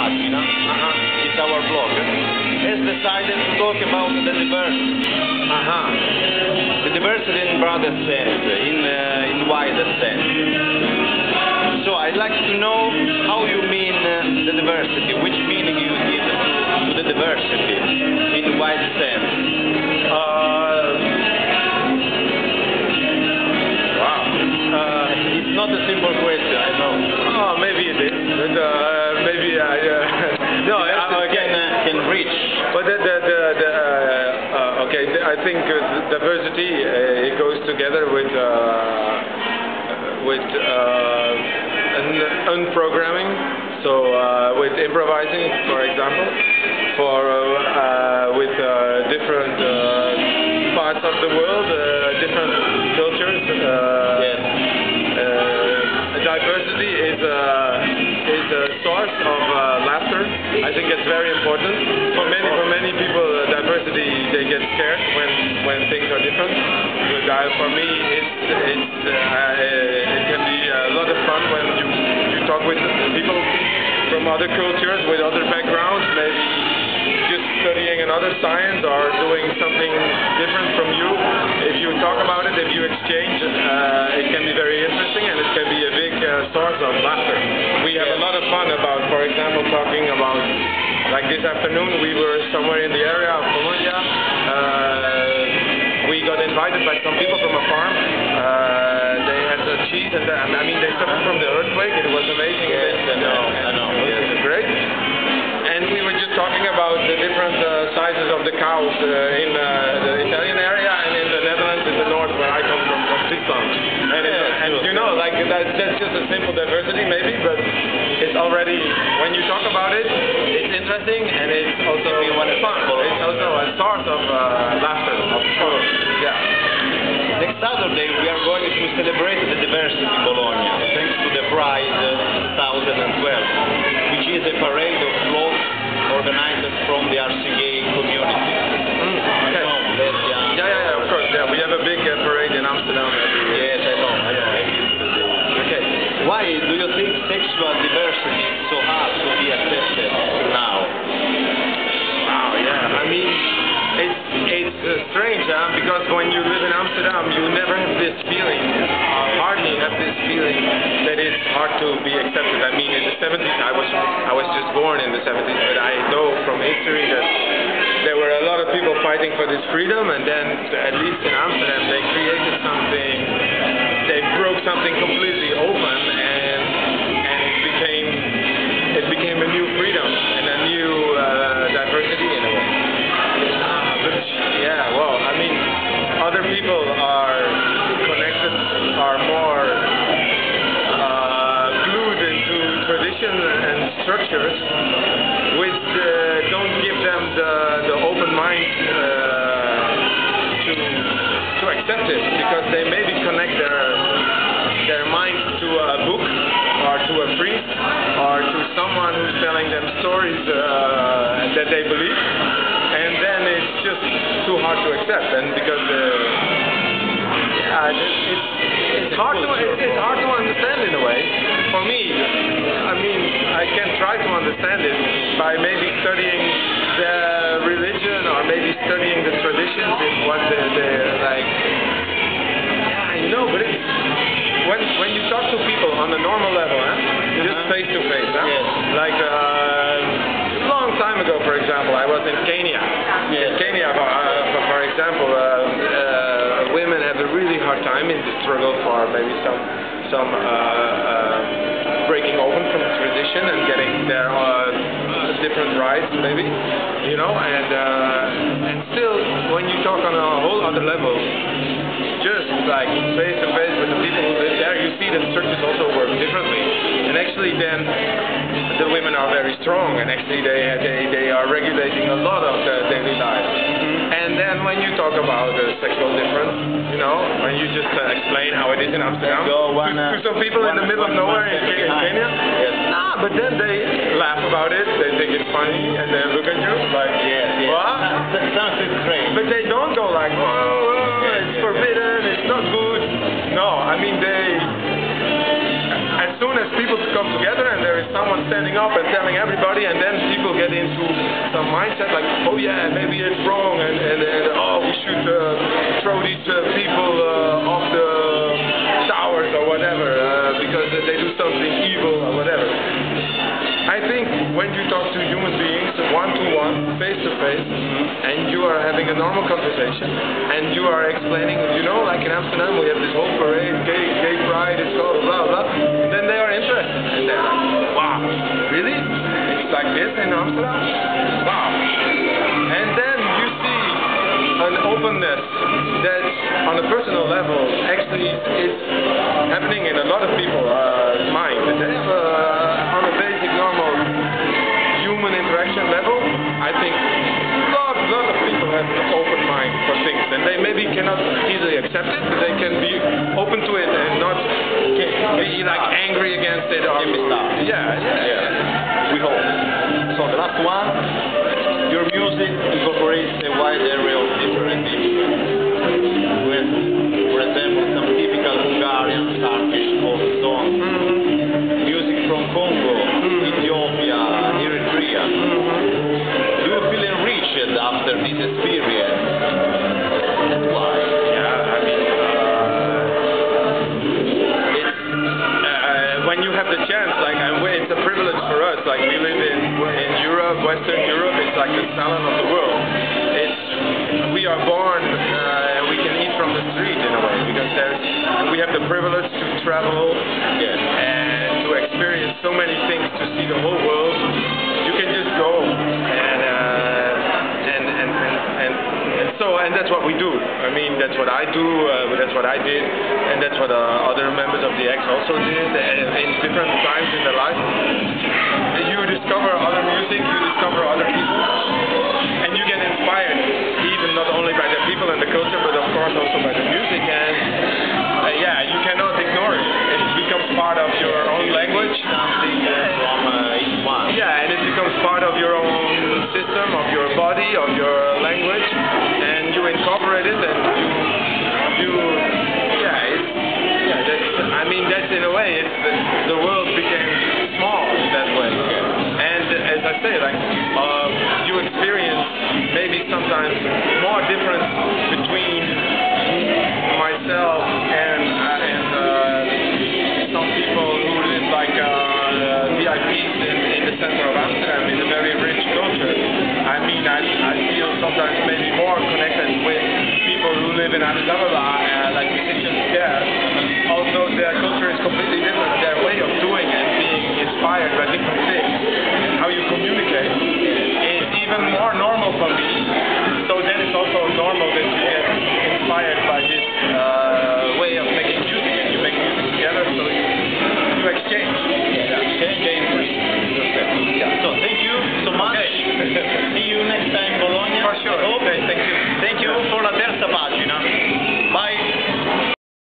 Laterzapagina, it's our blog, has decided to talk about the diversity. The diversity in broader sense, in wider sense. So I'd like to know how you mean the diversity, which meaning you give to the diversity in wide sense. It's not a simple question, I know. Oh, maybe it is, but maybe I no, I can reach. But okay, I think diversity it goes together with unprogramming. So with improvising, for example, with different parts of the world, different cultures. Diversity is a source of laughter. I think it's very important. For many people, diversity, they get scared when things are different. But for me, it can be a lot of fun when you talk with people from other cultures, with other backgrounds, maybe just studying another science or doing something different from you. If you talk about it, if you exchange, it can be very interesting and it can be a big source of laughter. We have a lot of fun about, for example, talking about, like this afternoon, we were somewhere in the area of Bologna. We got invited by some people from a farm. They had the cheese and I mean, they suffered from the earthquake. It was amazing. Yes, I know. It was great. And we were just talking about the different sizes of the cows in the Italian area and in the Netherlands in the north where I come from Friesland. And you know, like that's just a simple diversity maybe, but it's already, when you talk about it, it's interesting and it's also fun. It's also a source of laughter. Of course. Yeah. Next Saturday we are going to celebrate the diversity in Bologna, thanks to the Pride 2012, which is a parade of floats organized from the RCA community. Okay. Yeah, of course. Yeah, we have a big parade in Amsterdam every year. Yes, I know. Okay. Why do you think sexual diversity is so hard to be accepted now? Wow, yeah. I mean, it's strange, because when you live in Amsterdam, you never have this feeling, hardly have this feeling that it's hard to be accepted. I mean, in the 70s, I was just born in the 70s, but I know from history that there were a lot of people fighting for this freedom, and then, at least in Amsterdam, they created something, they broke something completely open, and it became a new freedom, and a new diversity in a way. Yeah, well, I mean, other people are connected, are more glued into tradition and structures, which don't give them the open mind to accept it, because they maybe connect their mind to a book, or to a priest, or to someone who's telling them stories that they believe. And then it's just too hard to accept, and because it's hard to understand in a way. For me, I mean, I can try to understand it by maybe studying the religion or maybe studying the traditions in what they're like. Yeah, I know, but when you talk to people on a normal level, just face to face, Yes. like. Long time ago, for example, I was in Kenya. Yes. In Kenya, for example, women have a really hard time in the struggle for maybe some breaking open from tradition and getting their different rights, maybe, you know. And still, when you talk on a whole other level, just like face to face with the people who live there, you see that churches also work differently. And actually, then the women are very strong, and actually they are regulating a lot of the daily life. And then when you talk about sexual difference, you know, when you just explain how it is in Amsterdam to some people in the middle of nowhere in Kenya, but then they laugh about it, they think it's funny, and they look at you like, what? That sounds strange. But they don't go like, whoa, it's forbidden, it's not good. No, I mean, as soon soon as people come together and there is someone standing up and telling everybody, and then people get into some mindset like, oh yeah, maybe it's wrong, and oh, we should throw these people off the towers or whatever because they do something evil or whatever. I think when you talk to human beings one-to-one, face-to-face, and you are having a normal conversation, and you are explaining, you know, like in Amsterdam, we have this whole parade, gay pride, it's called blah, blah, then they are interested. And they're like, wow, really? It's like this in Amsterdam? Wow. And then you see an openness that, on a personal level, actually is happening in a lot of people's mind. They have on a basic, normal human interaction level, I think a lot of people have an open mind for things, and they maybe cannot easily accept it, but they can be open to it and not be like angry against it. Or, yeah. We hope. So the last one, your music incorporates a wide area of different instruments. With, for example, some typical Hungarian, Turkish folk songs, music from Congo, Ethiopia, Eritrea. Do you feel enriched after this experience? And why? Yeah, I mean, when you have the chance, like it's a privilege for us. Like we live in Europe, Western Europe. It's like the salad of the world. We are born. We can eat from the street in a way because we have the privilege to travel and to experience so many things, to see the whole world. You can just go and that's what we do. I mean, that's what I do, that's what I did, and that's what other members of the X also did in different times in their life. You discover other music, you discover other people, and you get inspired, even not only by the people and the culture, but of course also by the music, and you cannot ignore it. It becomes part of your own language. Something from each one. Yeah, and it becomes part of your own system, of your body, of your language, and you incorporate it, and that's in a way, the world became small in that way. And as I say, like, you experience maybe sometimes more difference between myself and some people who live like VIPs in the center of Amsterdam, in a very rich culture. I mean, I feel sometimes maybe more connected with people who live in Addis Ababa, like musicians there. Although their culture is completely different, their way of doing and being inspired by different things, and how you communicate is even more normal for me